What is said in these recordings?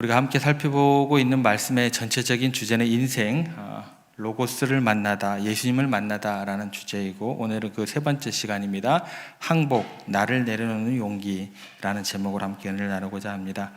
우리가 함께 살펴보고 있는 말씀의 전체적인 주제는 인생, 로고스를 만나다, 예수님을 만나다라는 주제이고, 오늘은 그 세 번째 시간입니다. 항복, 나를 내려놓는 용기라는 제목으로 함께 은혜를 나누고자 합니다.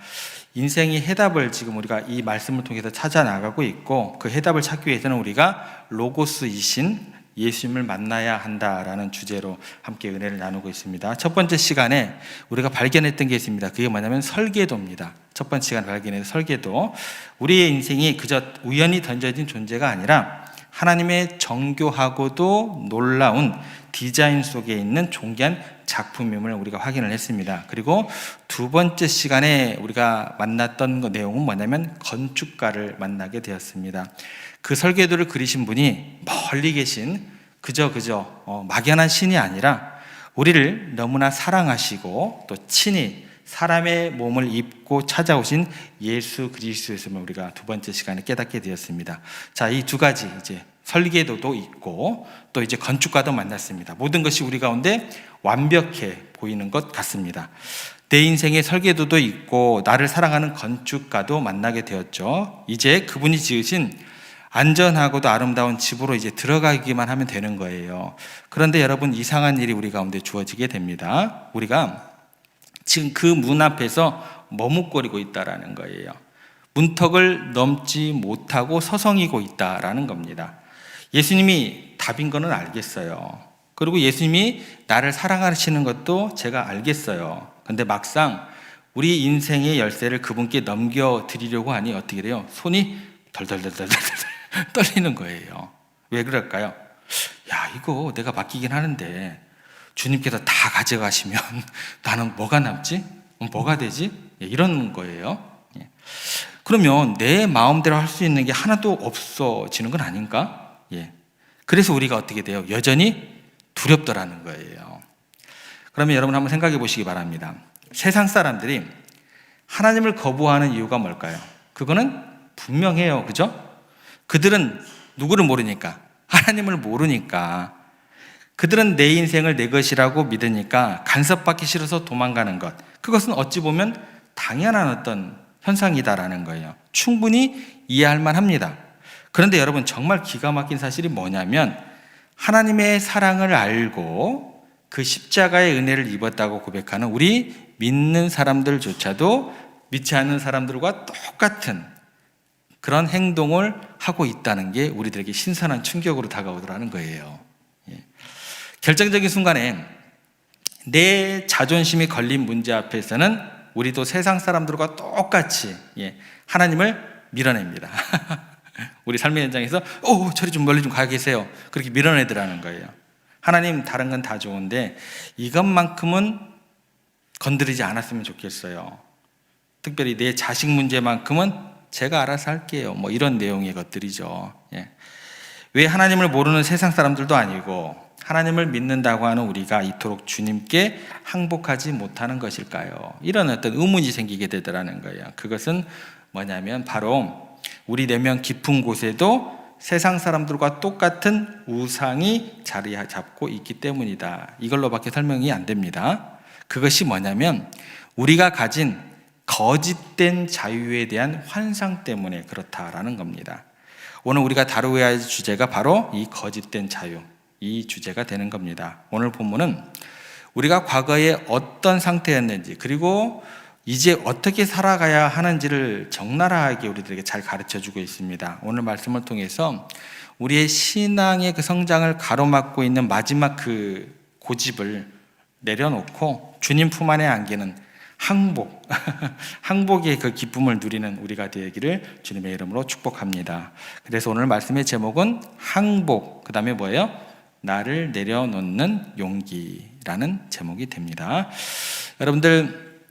인생의 해답을 지금 우리가 이 말씀을 통해서 찾아 나가고 있고, 그 해답을 찾기 위해서는 우리가 로고스이신 예수님을 만나야 한다라는 주제로 함께 은혜를 나누고 있습니다. 첫 번째 시간에 우리가 발견했던 게 있습니다. 그게 뭐냐면 설계도입니다. 첫 번째 시간에 발견해서 설계도. 우리의 인생이 그저 우연히 던져진 존재가 아니라 하나님의 정교하고도 놀라운 디자인 속에 있는 존귀한 작품임을 우리가 확인을 했습니다. 그리고 두 번째 시간에 우리가 만났던 내용은 뭐냐면 건축가를 만나게 되었습니다. 그 설계도를 그리신 분이 멀리 계신 그저 막연한 신이 아니라 우리를 너무나 사랑하시고 또 친히 사람의 몸을 입고 찾아오신 예수 그리스도였음을 우리가 두 번째 시간에 깨닫게 되었습니다. 자, 이 두 가지 이제 설계도도 있고 또 이제 건축가도 만났습니다. 모든 것이 우리 가운데 완벽해 보이는 것 같습니다. 내 인생의 설계도도 있고 나를 사랑하는 건축가도 만나게 되었죠. 이제 그분이 지으신 안전하고도 아름다운 집으로 이제 들어가기만 하면 되는 거예요. 그런데 여러분, 이상한 일이 우리 가운데 주어지게 됩니다. 우리가 지금 그 문 앞에서 머뭇거리고 있다라는 거예요. 문턱을 넘지 못하고 서성이고 있다라는 겁니다. 예수님이 답인 거는 알겠어요. 그리고 예수님이 나를 사랑하시는 것도 제가 알겠어요. 근데 막상 우리 인생의 열쇠를 그분께 넘겨드리려고 하니 어떻게 돼요? 손이 덜덜덜덜 떨리는 거예요. 왜 그럴까요? 야, 이거 내가 맡기긴 하는데 주님께서 다 가져가시면 나는 뭐가 남지? 뭐가 되지? 이런 거예요. 그러면 내 마음대로 할 수 있는 게 하나도 없어지는 건 아닌가? 그래서 우리가 어떻게 돼요? 여전히 두렵더라는 거예요. 그러면 여러분 한번 생각해 보시기 바랍니다. 세상 사람들이 하나님을 거부하는 이유가 뭘까요? 그거는 분명해요. 그죠? 그들은 누구를 모르니까, 하나님을 모르니까, 그들은 내 인생을 내 것이라고 믿으니까 간섭받기 싫어서 도망가는 것, 그것은 어찌 보면 당연한 어떤 현상이다라는 거예요. 충분히 이해할 만합니다. 그런데 여러분, 정말 기가 막힌 사실이 뭐냐면 하나님의 사랑을 알고 그 십자가의 은혜를 입었다고 고백하는 우리 믿는 사람들조차도 믿지 않는 사람들과 똑같은 그런 행동을 하고 있다는 게 우리들에게 신선한 충격으로 다가오더라는 거예요. 결정적인 순간에 내 자존심이 걸린 문제 앞에서는 우리도 세상 사람들과 똑같이 하나님을 밀어냅니다. 우리 삶의 현장에서 저리 좀 멀리 좀 가 계세요. 그렇게 밀어내더라는 거예요. 하나님, 다른 건 다 좋은데 이것만큼은 건드리지 않았으면 좋겠어요. 특별히 내 자식 문제만큼은 제가 알아서 할게요. 이런 내용의 것들이죠. 왜 하나님을 모르는 세상 사람들도 아니고 하나님을 믿는다고 하는 우리가 이토록 주님께 항복하지 못하는 것일까요? 이런 어떤 의문이 생기게 되더라는 거예요. 그것은 뭐냐면 바로 우리 내면 깊은 곳에도 세상 사람들과 똑같은 우상이 자리 잡고 있기 때문이다. 이걸로밖에 설명이 안 됩니다. 그것이 뭐냐면 우리가 가진 거짓된 자유에 대한 환상 때문에 그렇다라는 겁니다. 오늘 우리가 다루어야 할 주제가 바로 이 거짓된 자유, 이 주제가 되는 겁니다. 오늘 본문은 우리가 과거에 어떤 상태였는지, 그리고 이제 어떻게 살아가야 하는지를 적나라하게 우리들에게 잘 가르쳐주고 있습니다. 오늘 말씀을 통해서 우리의 신앙의 그 성장을 가로막고 있는 마지막 그 고집을 내려놓고 주님 품 안에 안기는 항복, 항복의 그 기쁨을 누리는 우리가 되기를 주님의 이름으로 축복합니다. 그래서 오늘 말씀의 제목은 항복, 그 다음에 뭐예요? 나를 내려놓는 용기라는 제목이 됩니다. 여러분들,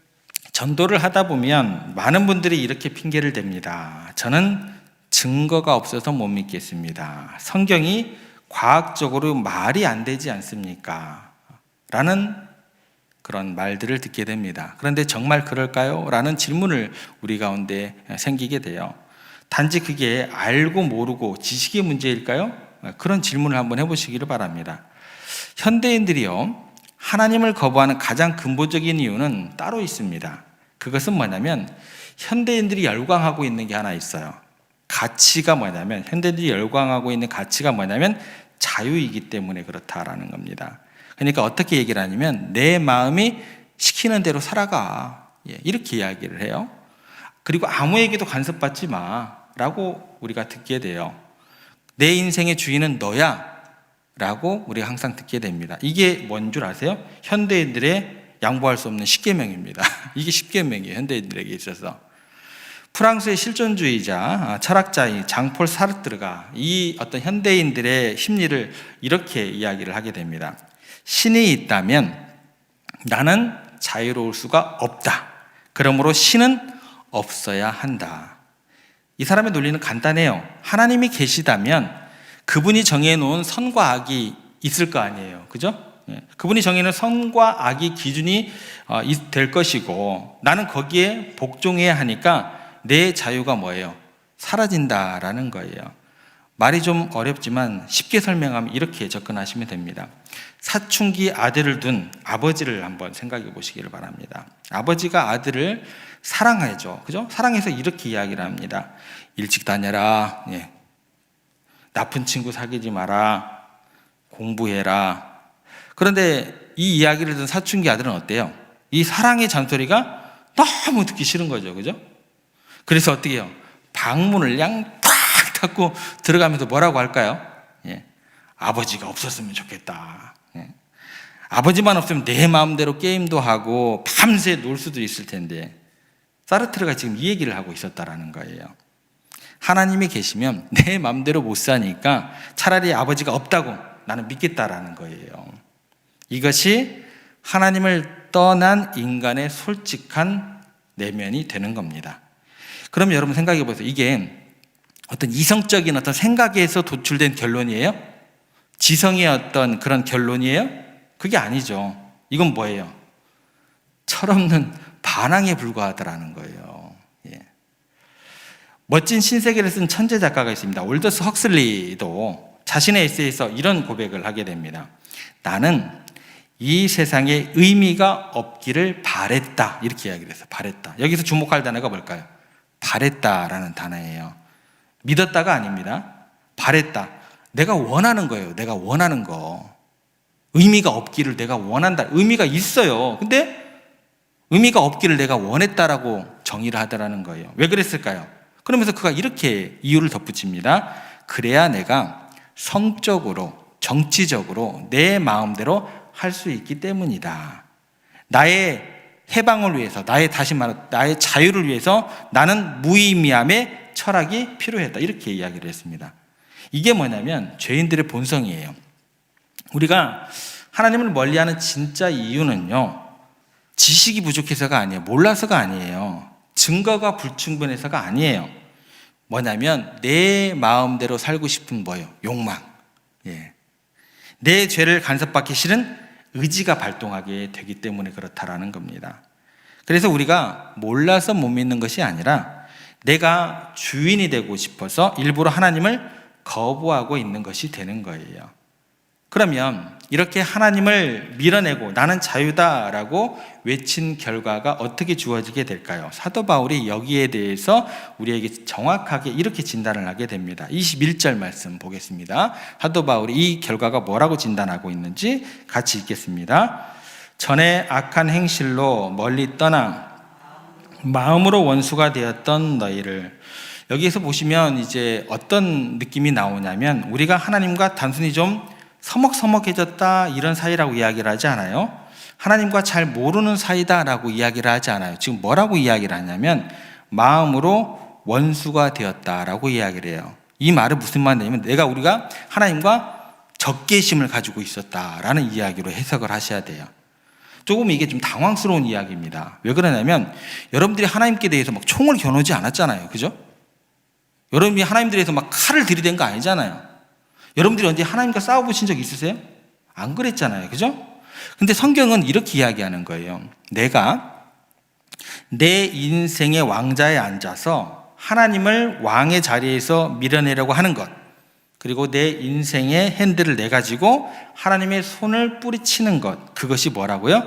전도를 하다 보면 많은 분들이 이렇게 핑계를 댑니다. 저는 증거가 없어서 못 믿겠습니다. 성경이 과학적으로 말이 안 되지 않습니까? 라는 그런 말들을 듣게 됩니다. 그런데 정말 그럴까요? 라는 질문을 우리 가운데 생기게 돼요. 단지 그게 알고 모르고 지식의 문제일까요? 그런 질문을 한번 해보시기를 바랍니다. 현대인들이요, 하나님을 거부하는 가장 근본적인 이유는 따로 있습니다. 그것은 뭐냐면 현대인들이 열광하고 있는 게 하나 있어요. 가치가 뭐냐면, 현대인들이 열광하고 있는 가치가 뭐냐면 자유이기 때문에 그렇다라는 겁니다. 그러니까 어떻게 얘기를 하냐면 내 마음이 시키는 대로 살아가, 이렇게 이야기를 해요. 그리고 아무에게도 간섭받지 마라고 우리가 듣게 돼요. 내 인생의 주인은 너야 라고 우리가 항상 듣게 됩니다. 이게 뭔 줄 아세요? 현대인들의 양보할 수 없는 십계명입니다. 이게 십계명이에요, 현대인들에게 있어서. 프랑스의 실존주의자, 철학자인 장폴 사르트르가 이 어떤 현대인들의 심리를 이렇게 이야기를 하게 됩니다. 신이 있다면 나는 자유로울 수가 없다. 그러므로 신은 없어야 한다. 이 사람의 논리는 간단해요. 하나님이 계시다면 그분이 정해놓은 선과 악이 있을 거 아니에요. 그죠? 그분이 정해놓은 선과 악이 기준이 될 것이고 나는 거기에 복종해야 하니까 내 자유가 뭐예요? 사라진다라는 거예요. 말이 좀 어렵지만 쉽게 설명하면 이렇게 접근하시면 됩니다. 사춘기 아들을 둔 아버지를 한번 생각해 보시기를 바랍니다. 아버지가 아들을 사랑하죠. 그죠? 사랑해서 이렇게 이야기를 합니다. 일찍 다녀라. 나쁜 친구 사귀지 마라. 공부해라. 그런데 이 이야기를 듣는 사춘기 아들은 어때요? 이 사랑의 잔소리가 너무 듣기 싫은 거죠. 그죠? 그래서 어떻게 해요? 방문을 그냥 탁 닫고 들어가면서 뭐라고 할까요? 아버지가 없었으면 좋겠다. 아버지만 없으면 내 마음대로 게임도 하고 밤새 놀 수도 있을 텐데, 사르트르가 지금 이 얘기를 하고 있었다라는 거예요. 하나님이 계시면 내 마음대로 못 사니까 차라리 아버지가 없다고 나는 믿겠다라는 거예요. 이것이 하나님을 떠난 인간의 솔직한 내면이 되는 겁니다. 그럼 여러분 생각해 보세요. 이게 어떤 이성적인 어떤 생각에서 도출된 결론이에요? 지성의 어떤 그런 결론이에요? 그게 아니죠. 이건 뭐예요? 철없는 반항에 불과하다라는 거예요. 멋진 신세계를 쓴 천재 작가가 있습니다. 올더스 헉슬리도 자신의 에세이에서 이런 고백을 하게 됩니다. 나는 이 세상에 의미가 없기를 바랬다. 이렇게 이야기를 했어요. 바랬다. 여기서 주목할 단어가 뭘까요? 바랬다라는 단어예요. 믿었다가 아닙니다. 바랬다. 내가 원하는 거예요. 내가 원하는 거. 의미가 없기를 내가 원한다. 의미가 있어요. 근데 의미가 없기를 내가 원했다라고 정의를 하더라는 거예요. 왜 그랬을까요? 그러면서 그가 이렇게 이유를 덧붙입니다. 그래야 내가 성적으로, 정치적으로 내 마음대로 할 수 있기 때문이다. 나의 해방을 위해서, 다시 말해 나의 자유를 위해서 나는 무의미함의 철학이 필요했다. 이렇게 이야기를 했습니다. 이게 뭐냐면 죄인들의 본성이에요. 우리가 하나님을 멀리하는 진짜 이유는요, 지식이 부족해서가 아니에요. 몰라서가 아니에요. 증거가 불충분해서가 아니에요. 뭐냐면 내 마음대로 살고 싶은 뭐예요? 욕망. 내 죄를 간섭받기 싫은 의지가 발동하게 되기 때문에 그렇다라는 겁니다. 그래서 우리가 몰라서 못 믿는 것이 아니라 내가 주인이 되고 싶어서 일부러 하나님을 거부하고 있는 것이 되는 거예요. 그러면 이렇게 하나님을 밀어내고 나는 자유다라고 외친 결과가 어떻게 주어지게 될까요? 사도 바울이 여기에 대해서 우리에게 정확하게 이렇게 진단을 하게 됩니다. 21절 말씀 보겠습니다. 사도 바울이 이 결과가 뭐라고 진단하고 있는지 같이 읽겠습니다. 전에 악한 행실로 멀리 떠나 마음으로 원수가 되었던 너희를. 여기에서 보시면 이제 어떤 느낌이 나오냐면 우리가 하나님과 단순히 좀 서먹서먹해졌다 이런 사이라고 이야기를 하지 않아요. 하나님과 잘 모르는 사이다라고 이야기를 하지 않아요. 지금 뭐라고 이야기를 하냐면 마음으로 원수가 되었다라고 이야기를 해요. 이 말은 무슨 말이냐면 우리가 하나님과 적개심을 가지고 있었다라는 이야기로 해석을 하셔야 돼요. 조금 이게 좀 당황스러운 이야기입니다. 왜 그러냐면 여러분들이 하나님께 대해서 막 총을 겨누지 않았잖아요. 그죠? 여러분이 하나님께 대해서 막 칼을 들이댄 거 아니잖아요. 여러분들이 언제 하나님과 싸워보신 적 있으세요? 안 그랬잖아요. 그죠? 근데 성경은 이렇게 이야기하는 거예요. 내가 내 인생의 왕자에 앉아서 하나님을 왕의 자리에서 밀어내려고 하는 것, 그리고 내 인생의 핸들을 내가지고 하나님의 손을 뿌리치는 것, 그것이 뭐라고요?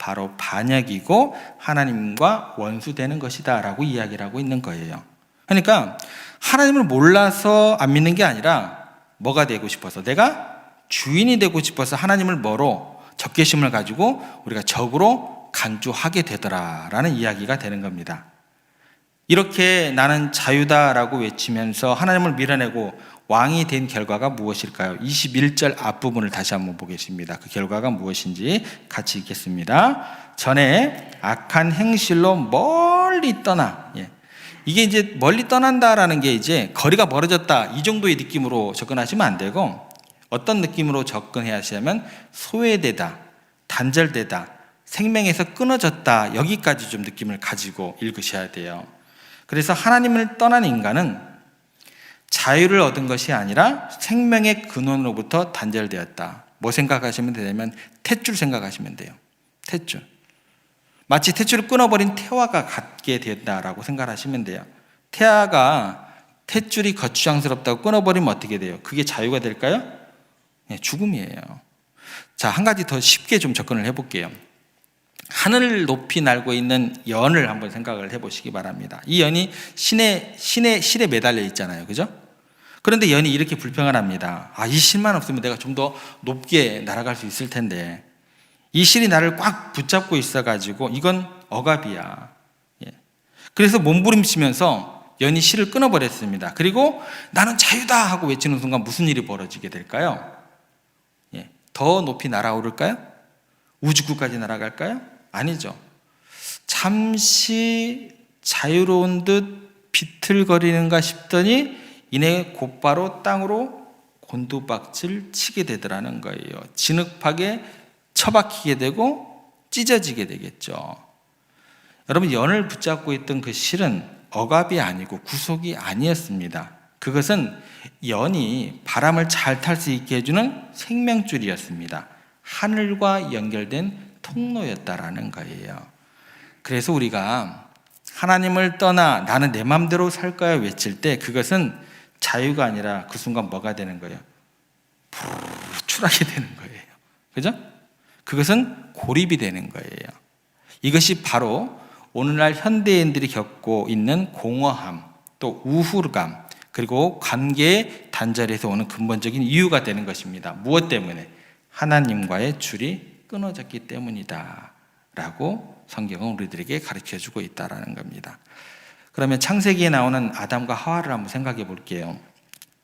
바로 반역이고 하나님과 원수되는 것이다 라고 이야기를 하고 있는 거예요. 그러니까 하나님을 몰라서 안 믿는 게 아니라 뭐가 되고 싶어서, 내가 주인이 되고 싶어서 하나님을 뭐로, 적개심을 가지고 우리가 적으로 간주하게 되더라라는 이야기가 되는 겁니다. 이렇게 나는 자유다라고 외치면서 하나님을 밀어내고 왕이 된 결과가 무엇일까요? 21절 앞부분을 다시 한번 보겠습니다. 그 결과가 무엇인지 같이 읽겠습니다. 전에 악한 행실로 멀리 떠나, 이게 이제 멀리 떠난다라는 게 이제 거리가 멀어졌다, 이 정도의 느낌으로 접근하시면 안 되고, 어떤 느낌으로 접근해야 하시냐면 소외되다, 단절되다, 생명에서 끊어졌다, 여기까지 좀 느낌을 가지고 읽으셔야 돼요. 그래서 하나님을 떠난 인간은 자유를 얻은 것이 아니라 생명의 근원으로부터 단절되었다. 뭐 생각하시면 되냐면 탯줄 생각하시면 돼요. 탯줄. 마치 탯줄을 끊어버린 태화가 같게 된다라고 생각하시면 돼요. 태화가 탯줄이 거추장스럽다고 끊어버리면 어떻게 돼요? 그게 자유가 될까요? 죽음이에요. 자, 한 가지 더 쉽게 좀 접근을 해볼게요. 하늘을 높이 날고 있는 연을 한번 생각을 해보시기 바랍니다. 이 연이 실에 매달려 있잖아요. 그죠? 그런데 연이 이렇게 불평을 합니다. 이 실만 없으면 내가 좀 더 높게 날아갈 수 있을 텐데, 이 실이 나를 꽉 붙잡고 있어가지고 이건 억압이야. 그래서 몸부림치면서 연이 실을 끊어버렸습니다. 그리고 나는 자유다 하고 외치는 순간 무슨 일이 벌어지게 될까요? 더 높이 날아오를까요? 우주국까지 날아갈까요? 아니죠. 잠시 자유로운 듯 비틀거리는가 싶더니 이내 곧바로 땅으로 곤두박질 치게 되더라는 거예요. 진흙팍에 처박히게 되고 찢어지게 되겠죠. 여러분, 연을 붙잡고 있던 그 실은 억압이 아니고 구속이 아니었습니다. 그것은 연이 바람을 잘 탈 수 있게 해주는 생명줄이었습니다. 하늘과 연결된 통로였다라는 거예요. 그래서 우리가 하나님을 떠나 나는 내 맘대로 살 거야 외칠 때 그것은 자유가 아니라 그 순간 뭐가 되는 거예요? 추락이 되는 거예요. 그죠? 그것은 고립이 되는 거예요. 이것이 바로 오늘날 현대인들이 겪고 있는 공허함, 또 우울감, 그리고 관계의 단절에서 오는 근본적인 이유가 되는 것입니다. 무엇 때문에? 하나님과의 줄이 끊어졌기 때문이다 라고 성경은 우리들에게 가르쳐주고 있다는 겁니다. 그러면 창세기에 나오는 아담과 하와를 한번 생각해 볼게요.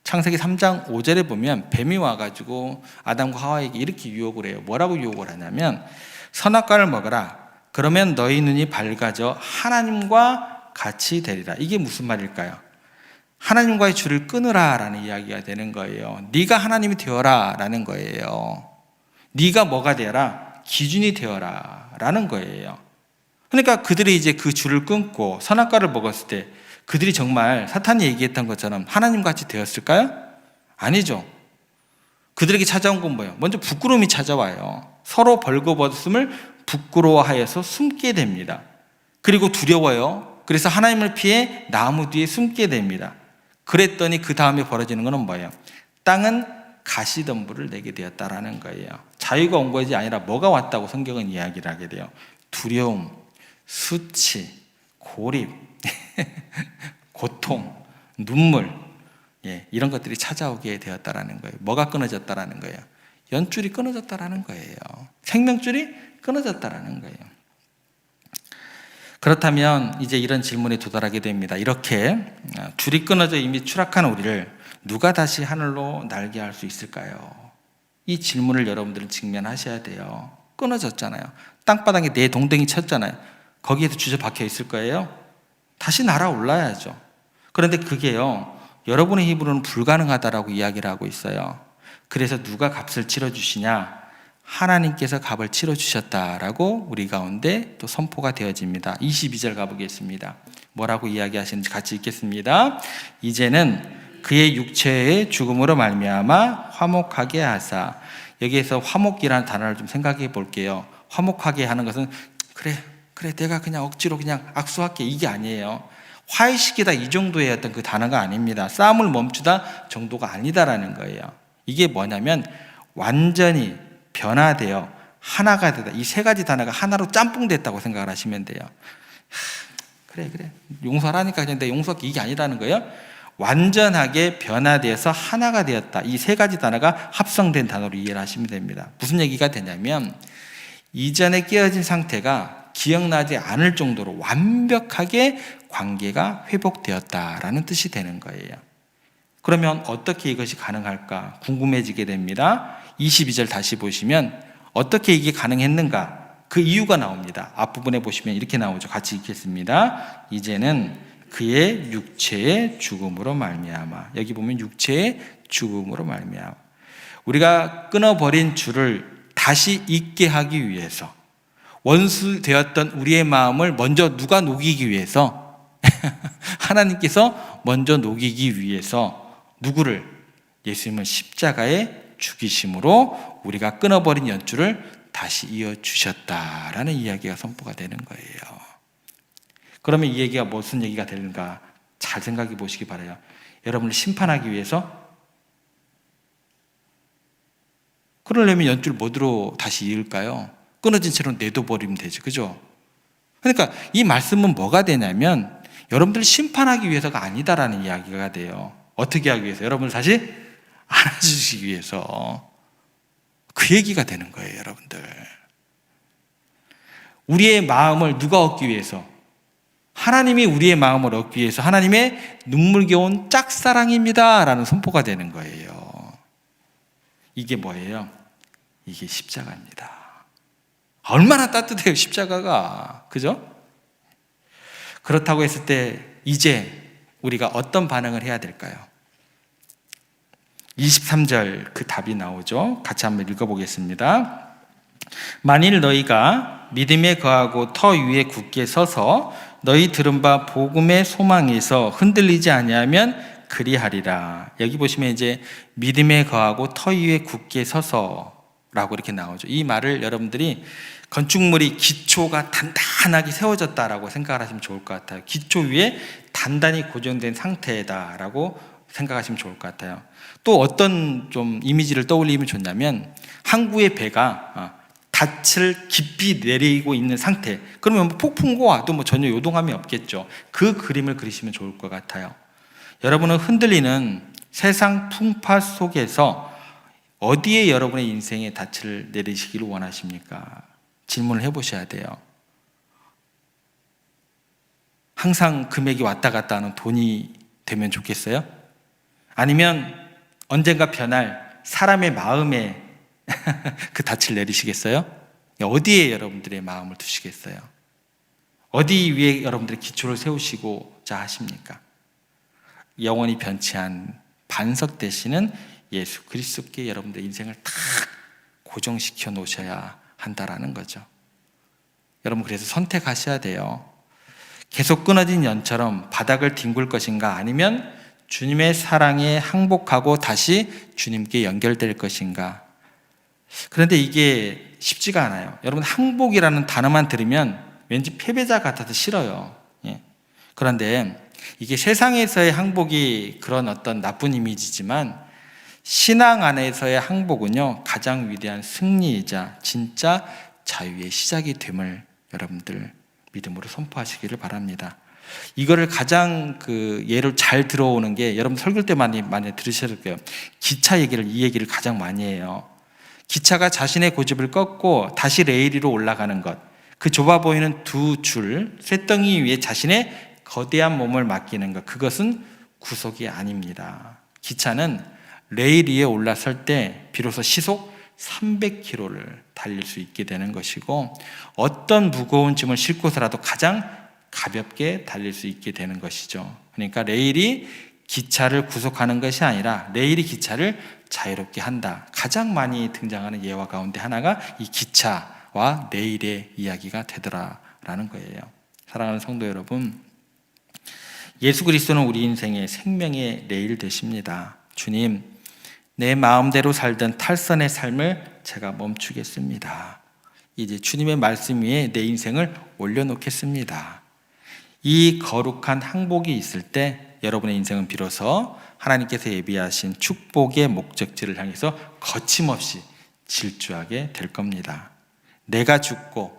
창세기 3장 5절에 보면 뱀이 와가지고 아담과 하와에게 이렇게 유혹을 해요. 뭐라고 유혹을 하냐면 선악과를 먹어라. 그러면 너희 눈이 밝아져 하나님과 같이 되리라. 이게 무슨 말일까요? 하나님과의 줄을 끊으라 라는 이야기가 되는 거예요. 네가 하나님이 되어라 라는 거예요. 네가 뭐가 되어라? 기준이 되어라 라는 거예요. 그러니까 그들이 이제 그 줄을 끊고 선악과를 먹었을 때 그들이 정말 사탄이 얘기했던 것처럼 하나님같이 되었을까요? 아니죠. 그들에게 찾아온 건 뭐예요? 먼저 부끄러움이 찾아와요. 서로 벌거벗음을 부끄러워하여서 숨게 됩니다. 그리고 두려워요. 그래서 하나님을 피해 나무 뒤에 숨게 됩니다. 그랬더니 그 다음에 벌어지는 것은 뭐예요? 땅은 가시덤불을 내게 되었다라는 거예요. 자유가 온 것이 아니라 뭐가 왔다고 성경은 이야기를 하게 돼요? 두려움, 수치, 고립, 고통, 눈물, 이런 것들이 찾아오게 되었다라는 거예요. 뭐가 끊어졌다라는 거예요? 연줄이 끊어졌다라는 거예요. 생명줄이 끊어졌다라는 거예요. 그렇다면 이제 이런 질문에 도달하게 됩니다. 이렇게 줄이 끊어져 이미 추락한 우리를 누가 다시 하늘로 날게 할 수 있을까요? 이 질문을 여러분들은 직면하셔야 돼요. 끊어졌잖아요. 땅바닥에 내 동댕이 쳤잖아요. 거기에도 주저박혀 있을 거예요. 다시 날아올라야죠. 그런데 그게요, 여러분의 힘으로는 불가능하다라고 이야기를 하고 있어요. 그래서 누가 값을 치러주시냐? 하나님께서 값을 치러주셨다라고 우리 가운데 또 선포가 되어집니다. 22절 가보겠습니다. 뭐라고 이야기하시는지 같이 읽겠습니다. 이제는 그의 육체의 죽음으로 말미암아 화목하게 하사. 여기에서 화목이라는 단어를 좀 생각해 볼게요. 화목하게 하는 것은 그래 내가 그냥 억지로 그냥 악수할게, 이게 아니에요. 화해시키다 이 정도의 어떤 그 단어가 아닙니다. 싸움을 멈추다 정도가 아니다라는 거예요. 이게 뭐냐면 완전히 변화되어 하나가 되다. 이 세 가지 단어가 하나로 짬뽕됐다고 생각을 하시면 돼요. 그래 용서하라니까 그냥 내 용서할게, 이게 아니라는 거예요. 완전하게 변화되어서 하나가 되었다. 이 세 가지 단어가 합성된 단어로 이해를 하시면 됩니다. 무슨 얘기가 되냐면 이전에 깨어진 상태가 기억나지 않을 정도로 완벽하게 관계가 회복되었다라는 뜻이 되는 거예요. 그러면 어떻게 이것이 가능할까 궁금해지게 됩니다. 22절 다시 보시면 어떻게 이게 가능했는가? 그 이유가 나옵니다. 앞부분에 보시면 이렇게 나오죠. 같이 읽겠습니다. 이제는 그의 육체의 죽음으로 말미암아. 여기 보면 육체의 죽음으로 말미암아. 우리가 끊어버린 줄을 다시 있게 하기 위해서, 원수 되었던 우리의 마음을 먼저 누가 녹이기 위해서 하나님께서 먼저 녹이기 위해서 누구를? 예수님을 십자가에 죽이심으로 우리가 끊어버린 연줄을 다시 이어주셨다라는 이야기가 선포가 되는 거예요. 그러면 이 얘기가 무슨 얘기가 되는가 잘 생각해 보시기 바라요. 여러분을 심판하기 위해서? 그러려면 연줄 뭐로 다시 이을까요? 끊어진 채로 내둬버리면 되죠. 그죠? 그러니까 이 말씀은 뭐가 되냐면 여러분들을 심판하기 위해서가 아니다라는 이야기가 돼요. 어떻게 하기 위해서? 여러분을 다시 안아주시기 위해서. 그 얘기가 되는 거예요, 여러분들. 우리의 마음을 누가 얻기 위해서? 하나님이 우리의 마음을 얻기 위해서 하나님의 눈물겨운 짝사랑입니다 라는 선포가 되는 거예요. 이게 뭐예요? 이게 십자가입니다. 얼마나 따뜻해요, 십자가가. 그죠? 그렇다고 했을 때 이제 우리가 어떤 반응을 해야 될까요? 23절 그 답이 나오죠. 같이 한번 읽어보겠습니다. 만일 너희가 믿음에 거하고 터 위에 굳게 서서 너희 들은 바 복음의 소망에서 흔들리지 아니하면 그리하리라. 여기 보시면 이제 믿음에 거하고 터 위에 굳게 서서라고 이렇게 나오죠. 이 말을 여러분들이 건축물이 기초가 단단하게 세워졌다라고 생각을 하시면 좋을 것 같아요. 기초 위에 단단히 고정된 상태다라고 생각하시면 좋을 것 같아요. 또 어떤 좀 이미지를 떠올리면 좋냐면 항구의 배가 닻을 깊이 내리고 있는 상태. 그러면 폭풍과 와도 전혀 요동함이 없겠죠. 그 그림을 그리시면 좋을 것 같아요. 여러분은 흔들리는 세상 풍파 속에서 어디에 여러분의 인생의 닻을 내리시기를 원하십니까? 질문을 해보셔야 돼요. 항상 금액이 왔다 갔다 하는 돈이 되면 좋겠어요? 아니면 언젠가 변할 사람의 마음에 그 닻을 내리시겠어요? 어디에 여러분들의 마음을 두시겠어요? 어디 위에 여러분들의 기초를 세우시고자 하십니까? 영원히 변치한 반석 되시는 예수 그리스도께 여러분들의 인생을 딱 고정시켜 놓으셔야 한다라는 거죠. 여러분 그래서 선택하셔야 돼요. 계속 끊어진 연처럼 바닥을 뒹굴 것인가, 아니면 주님의 사랑에 항복하고 다시 주님께 연결될 것인가. 그런데 이게 쉽지가 않아요. 여러분 항복이라는 단어만 들으면 왠지 패배자 같아서 싫어요. 그런데 이게 세상에서의 항복이 그런 어떤 나쁜 이미지지만 신앙 안에서의 항복은요 가장 위대한 승리이자 진짜 자유의 시작이 됨을 여러분들 믿음으로 선포하시기를 바랍니다. 이거를 가장 예를 잘 들어오는 게, 여러분 설교 때 많이 들으실 거예요. 기차 이 얘기를 가장 많이 해요. 기차가 자신의 고집을 꺾고 다시 레일 위로 올라가는 것, 그 좁아 보이는 두 줄 쇳덩이 위에 자신의 거대한 몸을 맡기는 것, 그것은 구속이 아닙니다. 기차는 레일 위에 올라설 때 비로소 시속 300km를 달릴 수 있게 되는 것이고, 어떤 무거운 짐을 싣고서라도 가장 가볍게 달릴 수 있게 되는 것이죠. 그러니까 레일이 기차를 구속하는 것이 아니라 레일이 기차를 자유롭게 한다. 가장 많이 등장하는 예화 가운데 하나가 이 기차와 레일의 이야기가 되더라라는 거예요. 사랑하는 성도 여러분, 예수 그리스도는 우리 인생의 생명의 레일 되십니다. 주님, 내 마음대로 살던 탈선의 삶을 제가 멈추겠습니다. 이제 주님의 말씀 위에 내 인생을 올려놓겠습니다. 이 거룩한 항복이 있을 때 여러분의 인생은 비로소 하나님께서 예비하신 축복의 목적지를 향해서 거침없이 질주하게 될 겁니다. 내가 죽고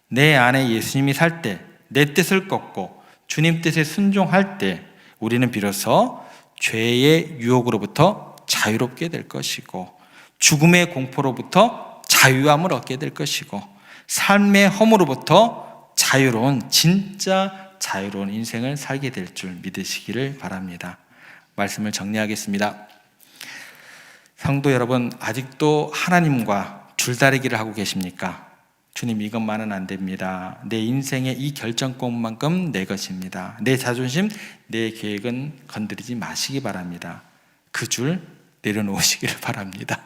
내 안에 예수님이 살 때, 내 뜻을 꺾고 주님 뜻에 순종할 때 우리는 비로소 죄의 유혹으로부터 자유롭게 될 것이고 죽음의 공포로부터 자유함을 얻게 될 것이고 삶의 허물로부터 자유로운, 진짜 자유로운 인생을 살게 될 줄 믿으시기를 바랍니다. 말씀을 정리하겠습니다. 성도 여러분, 아직도 하나님과 줄다리기를 하고 계십니까? 주님, 이것만은 안 됩니다. 내 인생의 이 결정권만큼 내 것입니다. 내 자존심, 내 계획은 건드리지 마시기 바랍니다. 그 줄 내려놓으시기를 바랍니다.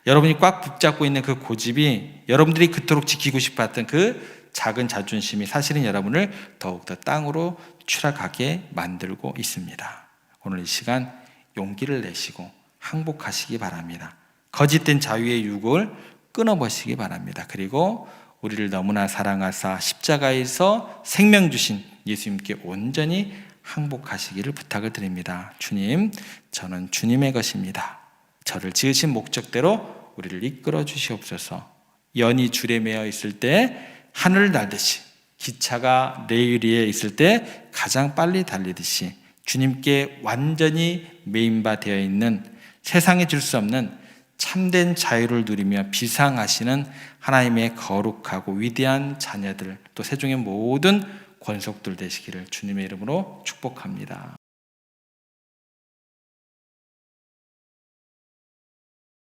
여러분이 꽉 붙잡고 있는 그 고집이 여러분들이 그토록 지키고 싶었던 그 작은 자존심이 사실은 여러분을 더욱더 땅으로 추락하게 만들고 있습니다. 오늘 이 시간 용기를 내시고 항복하시기 바랍니다. 거짓된 자유의 유혹을 끊어버리시기 바랍니다. 그리고 우리를 너무나 사랑하사 십자가에서 생명 주신 예수님께 온전히 항복하시기를 부탁을 드립니다. 주님, 저는 주님의 것입니다. 저를 지으신 목적대로 우리를 이끌어 주시옵소서. 연이 줄에 매어 있을 때 하늘을 날듯이, 기차가 레일 위에 있을 때 가장 빨리 달리듯이 주님께 완전히 매인바 되어 있는, 세상에 줄 수 없는 참된 자유를 누리며 비상하시는 하나님의 거룩하고 위대한 자녀들, 또 세종의 모든 권속들 되시기를 주님의 이름으로 축복합니다.